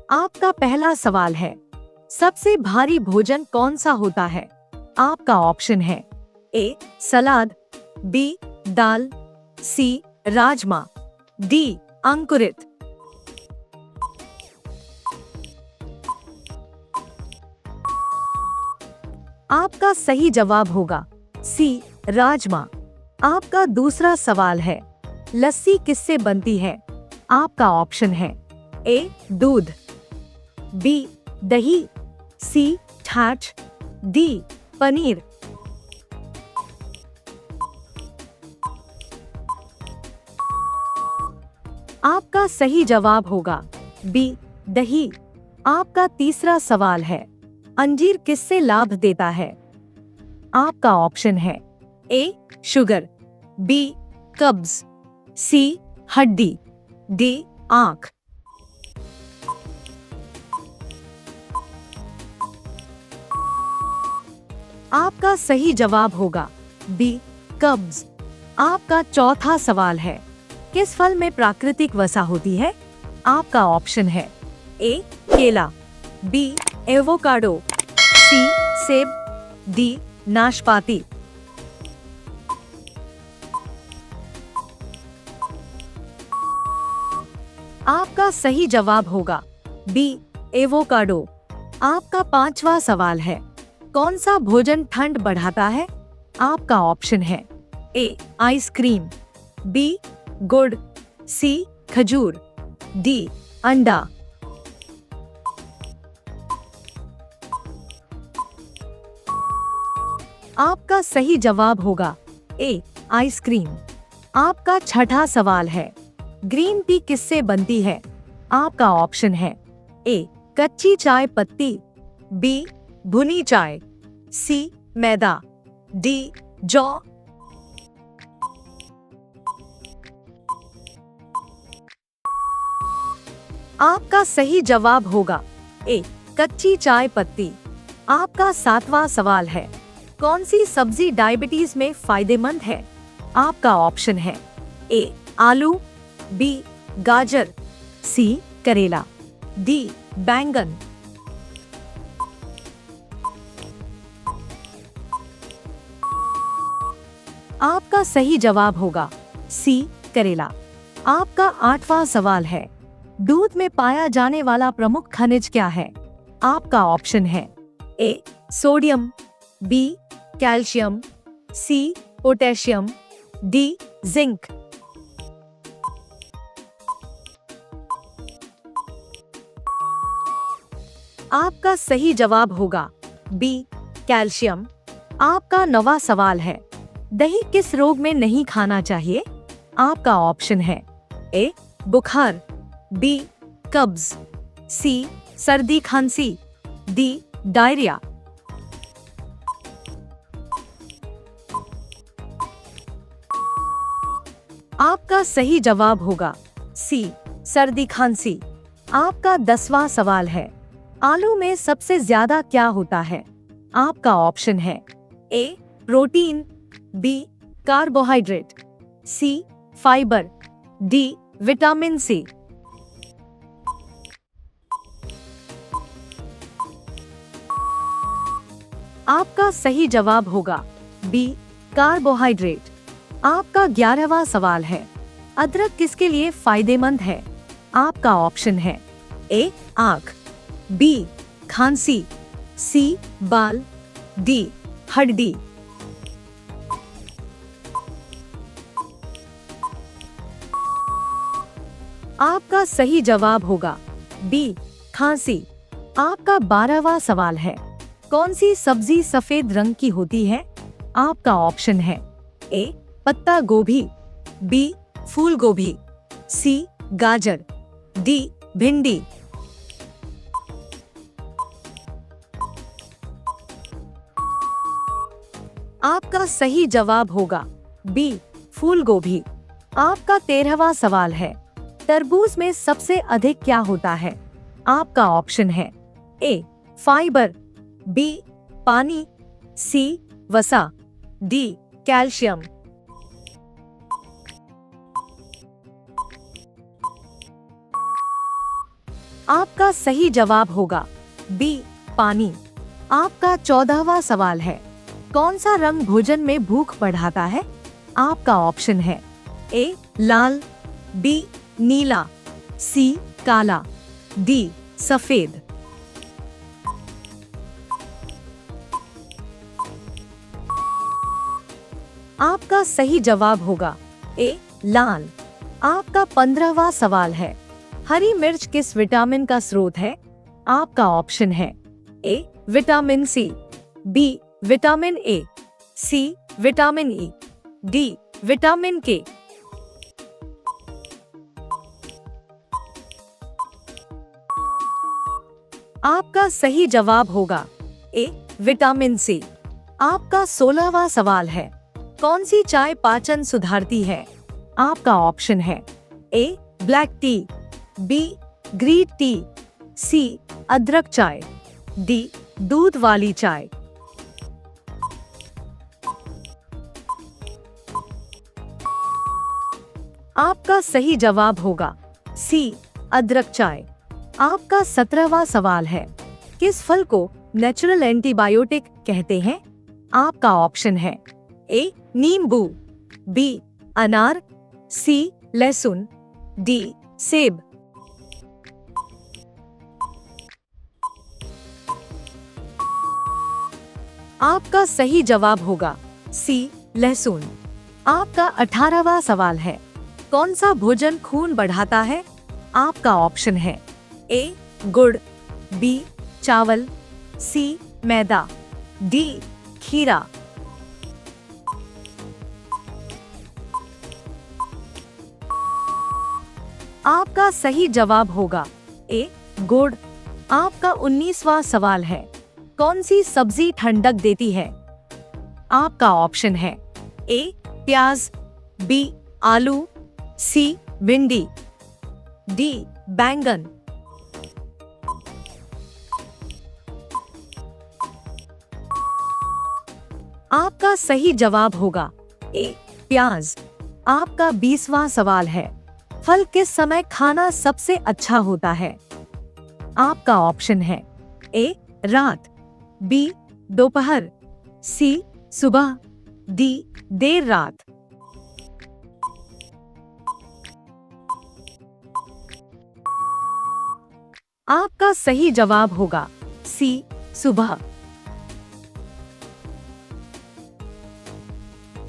आपका पहला सवाल है, सबसे भारी भोजन कौन सा होता है? आपका ऑप्शन है ए सलाद, बी दाल, सी राजमा, डी अंकुरित। आपका सही जवाब होगा सी राजमा। आपका दूसरा सवाल है, लस्सी किससे बनती है? आपका ऑप्शन है ए दूध, बी दही, सी छाछ, डी पनीर। आपका सही जवाब होगा बी दही। आपका तीसरा सवाल है, अंजीर किससे लाभ देता है? आपका ऑप्शन है ए शुगर, बी कब्ज, सी हड्डी, डी आंख। आपका सही जवाब होगा बी कब्ज। आपका चौथा सवाल है, किस फल में प्राकृतिक वसा होती है? आपका ऑप्शन है ए केला, बी एवोकाडो, सी सेब, डी नाशपाती। आपका सही जवाब होगा बी एवोकाडो। आपका पांचवा सवाल है, कौन सा भोजन ठंड बढ़ाता है? आपका ऑप्शन है ए आइसक्रीम, बी गुड़, सी खजूर, डी अंडा। आपका सही जवाब होगा ए आइसक्रीम। आपका छठा सवाल है, ग्रीन टी किससे बनती है? आपका ऑप्शन है ए कच्ची चाय पत्ती, बी भुनी चाय, सी मैदा, डी जौ। आपका सही जवाब होगा ए कच्ची चाय पत्ती। आपका सातवां सवाल है, कौन सी सब्जी डायबिटीज में फायदेमंद है? आपका ऑप्शन है ए आलू, बी गाजर, सी करेला, डी बैंगन। आपका सही जवाब होगा सी करेला। आपका आठवां सवाल है, दूध में पाया जाने वाला प्रमुख खनिज क्या है? आपका ऑप्शन है A sodium, B calcium, C potassium, D zinc. आपका सही जवाब होगा बी कैल्शियम। आपका नौवां सवाल है, दही किस रोग में नहीं खाना चाहिए? आपका ऑप्शन है ए बुखार, बी कब्ज, सी सर्दी खांसी, डी डायरिया। आपका सही जवाब होगा सी सर्दी खांसी। आपका 10वां सवाल है, आलू में सबसे ज्यादा क्या होता है? आपका ऑप्शन है A protein, B carbohydrate, C fibre, D vitamin C. आपका सही जवाब होगा बी कार्बोहाइड्रेट। आपका 11वां सवाल है, अदरक किसके लिए फायदेमंद है? आपका ऑप्शन है ए आंख, बी खांसी, सी बाल, डी हड्डी। आपका सही जवाब होगा बी खांसी। आपका 12वां सवाल है, कौन सी सब्जी सफेद रंग की होती है? आपका ऑप्शन है ए पत्ता गोभी, बी फूल गोभी, सी गाजर, डी भिंडी। आपका सही जवाब होगा बी फूल गोभी। आपका 13वां सवाल है, तरबूज में सबसे अधिक क्या होता है? आपका ऑप्शन है ए फाइबर, बी पानी, सी वसा, डी कैल्शियम। आपका सही जवाब होगा बी, पानी। आपका 14वां सवाल है, कौन सा रंग भोजन में भूख बढ़ाता है? आपका ऑप्शन है ए, लाल, बी, नीला, सी, काला, डी, सफेद। आपका सही जवाब होगा ए, लाल। आपका 15वां सवाल है, हरी मिर्च किस विटामिन का स्रोत है? आपका ऑप्शन है A, vitamin C, B, vitamin A, C, vitamin E, D, vitamin K. आपका सही जवाब होगा ए, विटामिन सी। आपका 16वां सवाल है, कौन सी चाय पाचन सुधारती है? आपका ऑप्शन है A, black tea, B, green tea, C, अदरक चाय, डी, दूध वाली चाय। आपका सही जवाब होगा सी, अदरक चाय। आपका 17वां सवाल है, किस फल को नेचुरल एंटीबायोटिक कहते हैं? आपका ऑप्शन है ए, नींबू, बी, अनार, सी, लहसुन, डी, सेब। आपका सही जवाब होगा सी, लहसुन। आपका 18वां सवाल है, कौन सा भोजन खून बढ़ाता है? आपका ऑप्शन है ए, गुड़, बी, चावल, सी, मैदा, डी, खीरा। आपका सही जवाब होगा ए, गुड़। आपका 19वां सवाल है, कौन सी सब्जी ठंडक देती है? आपका ऑप्शन है ए, प्याज, बी, आलू, सी, भिंडी, डी, बैंगन। आपका सही जवाब होगा ए, प्याज। आपका 20वां सवाल है, फल किस समय खाना सबसे अच्छा होता है? आपका ऑप्शन है ए, रात, बी, दोपहर, सी, सुबह, डी, देर रात। आपका सही जवाब होगा सी, सुबह।